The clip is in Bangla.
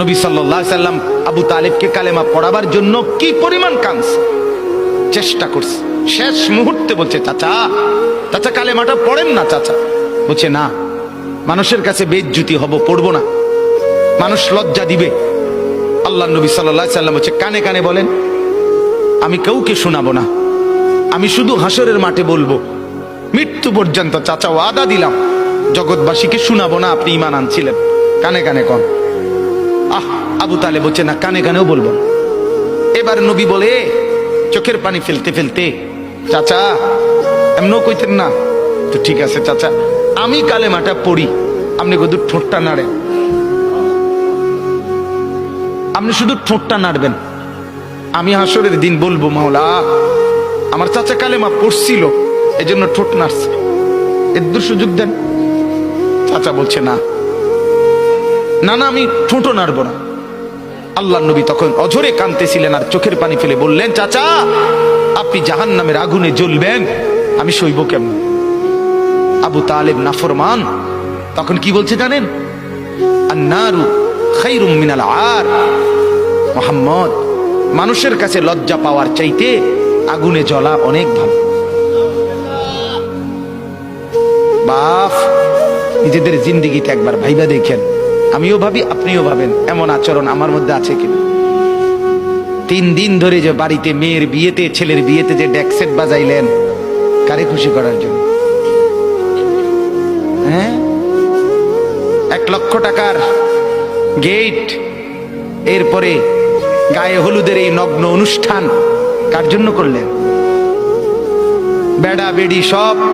নবী সাল্লাল্লাহু আলাইহি সাল্লাম আবু তালেবকে কালেমা পড়াবার জন্য কি পরিমাণ কাঁদছে, চেষ্টা করছে। শেষ মুহূর্তে বলছে, চাচা চাচা কালেমাটা পড়েন না চাচা। বলছে না, মানুষের কাছে বেইজ্জতি হব, পড়বো না, মানুষ লজ্জা দিবে। আল্লাহ নবী সাল্লাল্লাহু আলাইহি সাল্লাম বলছে, কানে কানে বলেন, আমি কাউকে শোনাবো না, আমি শুধু হাসরের মাঠে বলবো, মৃত্যু পর্যন্ত চাচা ওয়াদা দিলাম জগৎবাসীকে শোনাবো না আপনি ঈমান আনছিলেন, কানে কানে কন। আবু তালেব বলছে না, কানে কানেও বলবো না। এবার নবী বলে চোখের পানি ফেলতে ফেলতে, চাচা এমনও কইতেন না তো, ঠিক আছে চাচা আমি কালেমাটা পড়ি, আপনি শুধু ঠোঁটটা নাড়েন, আপনি শুধু ঠোঁটটা নাড়বেন, আমি হাসরের দিন বলবো মাওলা আমার চাচা কালেমা পড়ছিল এজন্য ঠোঁট নাড়ছে, এর সুযোগ দেন। চাচা বলছে না না না, আমি ঠোঁটও নাড়বো না। আল্লাহ নবী তখন অঝরে কাঁদতেছিলেন আর চোখের পানি ফেলে বললেন, চাচা আপনি জাহান্নামের আগুনে জ্বলবেন, আমি সইব কেমন? আবু তালেব নাফরমান তখন কি বলছে জানেন? আন্নারু খায়রুম মিনাল আর। মুহাম্মদ, মানুষের কাছে লজ্জা পাওয়ার চাইতে আগুনে জ্বলা অনেক ভালো। বাপ, নিজেদের জিন্দেগিতে একবার ভাইবা দেখেন, আমিও ভাবি আপনিও ভাবেন এমন আচরণ আমার মধ্যে আছে কিনা। 3 দিন ধরে যে বাড়িতে মেয়ের বিয়েতে, ছেলের বিয়েতে যে ডেক সেট বাজাইলেন, কারে খুশি করার জন্য? হ্যাঁ, 1 লক্ষ টাকার গেট, এরপরে গায়ে হলুদের এই নগ্ন অনুষ্ঠান কার জন্য করলেন? বেড়া বেড়ি সব